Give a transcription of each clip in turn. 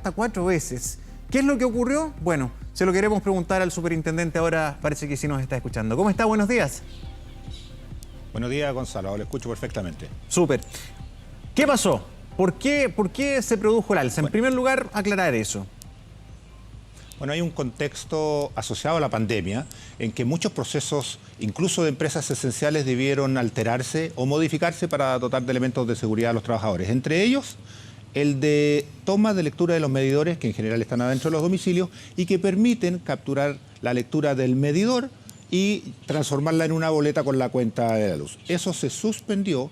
hasta 4 veces. ¿Qué es lo que ocurrió? Bueno, se lo queremos preguntar al superintendente ahora, parece que sí nos está escuchando. ¿Cómo está? Buenos días. Buenos días, Gonzalo, lo escucho perfectamente. Súper. ¿Qué pasó? ¿Por qué se produjo el alza? En primer lugar, aclarar eso. Bueno, hay un contexto asociado a la pandemia en que muchos procesos, incluso de empresas esenciales, debieron alterarse o modificarse para dotar de elementos de seguridad a los trabajadores. Entre ellos, el de toma de lectura de los medidores, que en general están adentro de los domicilios, y que permiten capturar la lectura del medidor y transformarla en una boleta con la cuenta de la luz. Eso se suspendió.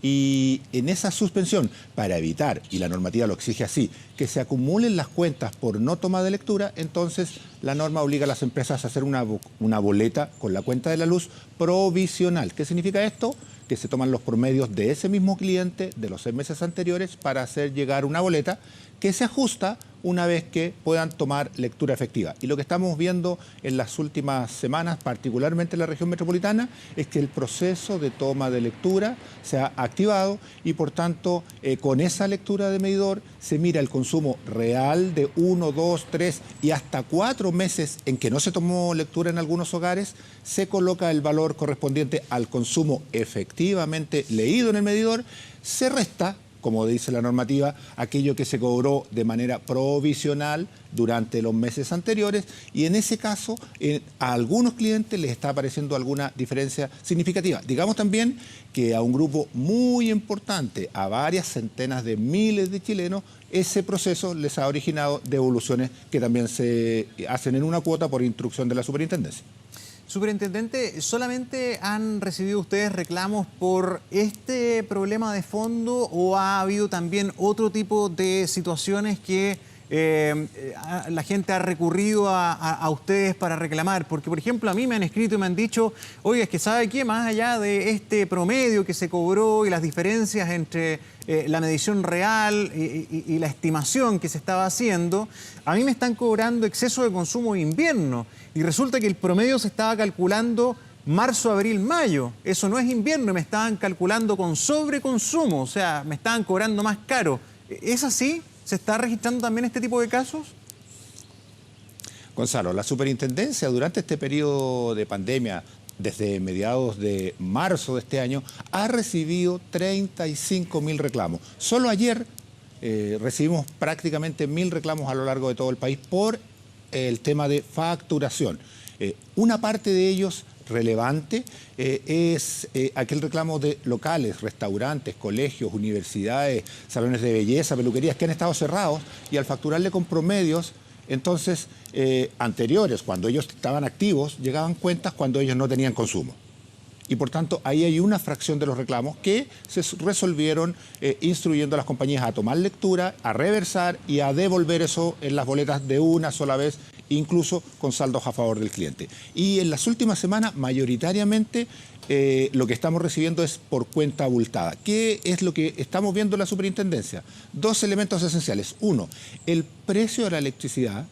Y en esa suspensión, para evitar, y la normativa lo exige así, que se acumulen las cuentas por no toma de lectura, entonces la norma obliga a las empresas a hacer una boleta con la cuenta de la luz provisional. ¿Qué significa esto? Que se toman los promedios de ese mismo cliente de los 6 meses anteriores para hacer llegar una boleta que se ajusta una vez que puedan tomar lectura efectiva. Y lo que estamos viendo en las últimas semanas, particularmente en la región metropolitana, es que el proceso de toma de lectura se ha activado y por tanto con esa lectura de medidor se mira el consumo real de 1, 2, 3 y hasta 4 meses en que no se tomó lectura en algunos hogares, se coloca el valor correspondiente al consumo efectivamente leído en el medidor, se resta, como dice la normativa, aquello que se cobró de manera provisional durante los meses anteriores y en ese caso a algunos clientes les está apareciendo alguna diferencia significativa. Digamos también que a un grupo muy importante, a varias centenas de miles de chilenos, ese proceso les ha originado devoluciones que también se hacen en una cuota por instrucción de la superintendencia. Superintendente, ¿solamente han recibido ustedes reclamos por este problema de fondo o ha habido también otro tipo de situaciones que la gente ha recurrido a ustedes para reclamar? Porque, por ejemplo, a mí me han escrito y me han dicho, oiga, es que ¿sabe qué? Más allá de este promedio que se cobró y las diferencias entre la medición real y la estimación que se estaba haciendo, a mí me están cobrando exceso de consumo de invierno y resulta que el promedio se estaba calculando marzo, abril, mayo. Eso no es invierno, me estaban calculando con sobreconsumo, o sea, me estaban cobrando más caro. ¿Es así? ¿Se está registrando también este tipo de casos? Gonzalo, la superintendencia durante este periodo de pandemia, desde mediados de marzo de este año, ha recibido 35.000 reclamos. Solo ayer recibimos prácticamente 1.000 reclamos a lo largo de todo el país por el tema de facturación. Una parte de ellos relevante es aquel reclamo de locales, restaurantes, colegios, universidades, salones de belleza, peluquerías que han estado cerrados y al facturarle con promedios, entonces anteriores, cuando ellos estaban activos, llegaban cuentas cuando ellos no tenían consumo. Y por tanto, ahí hay una fracción de los reclamos que se resolvieron instruyendo a las compañías a tomar lectura, a reversar y a devolver eso en las boletas de una sola vez, incluso con saldos a favor del cliente. Y en las últimas semanas, mayoritariamente, lo que estamos recibiendo es por cuenta abultada. ¿Qué es lo que estamos viendo en la superintendencia? 2 elementos esenciales. Uno, el precio de la electricidad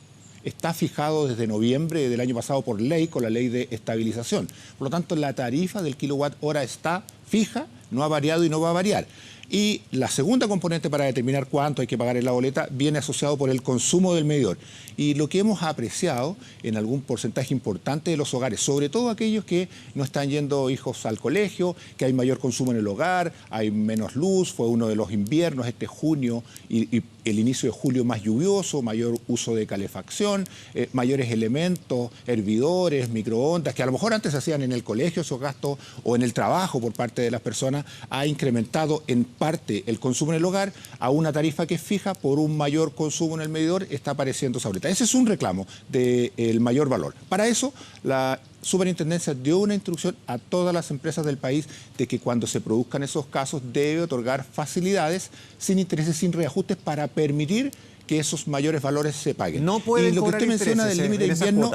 está fijado desde noviembre del año pasado por ley, con la ley de estabilización. Por lo tanto, la tarifa del kilowatt hora está fija, no ha variado y no va a variar. Y la segunda componente para determinar cuánto hay que pagar en la boleta viene asociado por el consumo del medidor. Y lo que hemos apreciado en algún porcentaje importante de los hogares, sobre todo aquellos que no están yendo hijos al colegio, que hay mayor consumo en el hogar, hay menos luz, fue uno de los inviernos, este junio y el inicio de julio más lluvioso, mayor uso de calefacción, mayores elementos, hervidores, microondas, que a lo mejor antes se hacían en el colegio esos gastos o en el trabajo por parte de las personas, ha incrementado en parte el consumo en el hogar a una tarifa que es fija por un mayor consumo en el medidor, está apareciendo esa boleta. Ese es un reclamo del mayor valor. Para eso, la superintendencia dio una instrucción a todas las empresas del país de que cuando se produzcan esos casos debe otorgar facilidades sin intereses, sin reajustes para permitir que esos mayores valores se paguen. No pueden y lo que cobrar usted menciona del límite de invierno,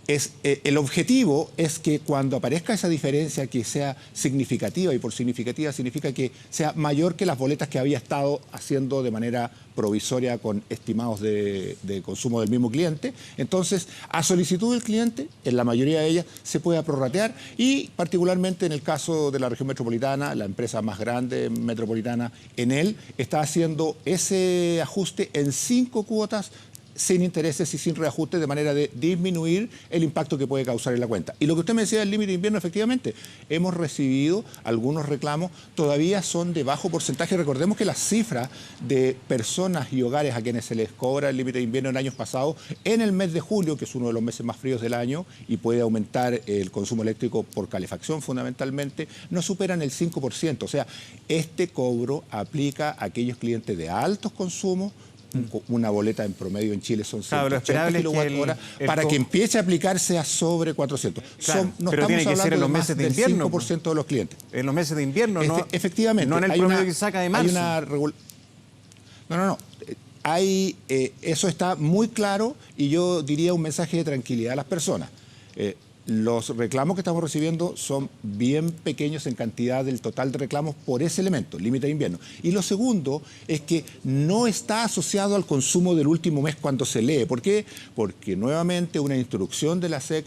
El objetivo es que cuando aparezca esa diferencia que sea significativa, y por significativa significa que sea mayor que las boletas que había estado haciendo de manera provisoria con estimados de consumo del mismo cliente, entonces a solicitud del cliente, en la mayoría de ellas se puede prorratear, y particularmente en el caso de la región metropolitana, la empresa más grande metropolitana, Enel, está haciendo ese ajuste en 5 cuotas sin intereses y sin reajuste, de manera de disminuir el impacto que puede causar en la cuenta. Y lo que usted me decía del límite de invierno, efectivamente, hemos recibido algunos reclamos, todavía son de bajo porcentaje. Recordemos que las cifras de personas y hogares a quienes se les cobra el límite de invierno en años pasados, en el mes de julio, que es uno de los meses más fríos del año y puede aumentar el consumo eléctrico por calefacción fundamentalmente, no superan el 5%. O sea, este cobro aplica a aquellos clientes de altos consumos. Una boleta en promedio en Chile son 180 kWh, para que empiece a aplicarse a sobre 400. Claro, no pero estamos tiene que ser en hablando los de meses más de del invierno. 5% de los clientes. En los meses de invierno, ¿no? Efectivamente. No en el promedio que saca de marzo. No. Eso está muy claro, y yo diría un mensaje de tranquilidad a las personas. Los reclamos que estamos recibiendo son bien pequeños en cantidad del total de reclamos por ese elemento, límite de invierno. Y lo segundo es que no está asociado al consumo del último mes cuando se lee. ¿Por qué? Porque nuevamente una instrucción de la SEC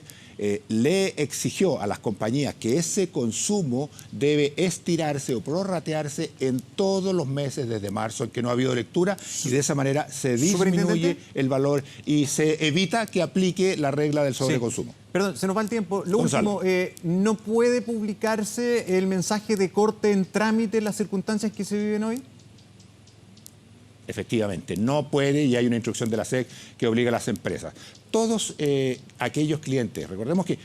le exigió a las compañías que ese consumo debe estirarse o prorratearse en todos los meses desde marzo en que no ha habido lectura, y de esa manera se disminuye el valor y se evita que aplique la regla del sobreconsumo. Sí. Perdón, se nos va el tiempo. Lo Gonzalo. último, ¿no puede publicarse el mensaje de corte en trámite en las circunstancias que se viven hoy? Efectivamente, no puede, y hay una instrucción de la SEC que obliga a las empresas. Todos aquellos clientes, recordemos que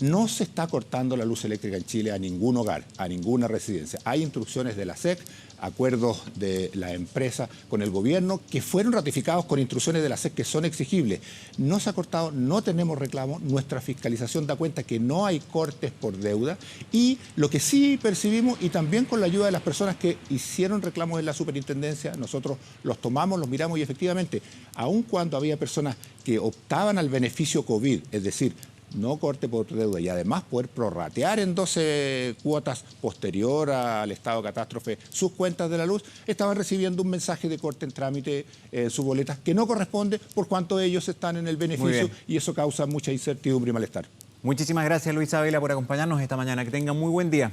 no se está cortando la luz eléctrica en Chile a ningún hogar, a ninguna residencia. Hay instrucciones de la SEC, acuerdos de la empresa con el gobierno que fueron ratificados con instrucciones de la SEC que son exigibles. No se ha cortado, no tenemos reclamo, nuestra fiscalización da cuenta que no hay cortes por deuda, y lo que sí percibimos, y también con la ayuda de las personas que hicieron reclamos en la superintendencia, nosotros los tomamos, los miramos, y efectivamente, aun cuando había personas que optaban al beneficio COVID, es decir, no corte por deuda, y además poder prorratear en 12 cuotas posterior al estado de catástrofe sus cuentas de la luz, estaban recibiendo un mensaje de corte en trámite en sus boletas que no corresponde, por cuanto ellos están en el beneficio, y eso causa mucha incertidumbre y malestar. Muchísimas gracias, Luisa Vela, por acompañarnos esta mañana. Que tengan muy buen día.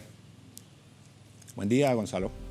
Buen día, Gonzalo.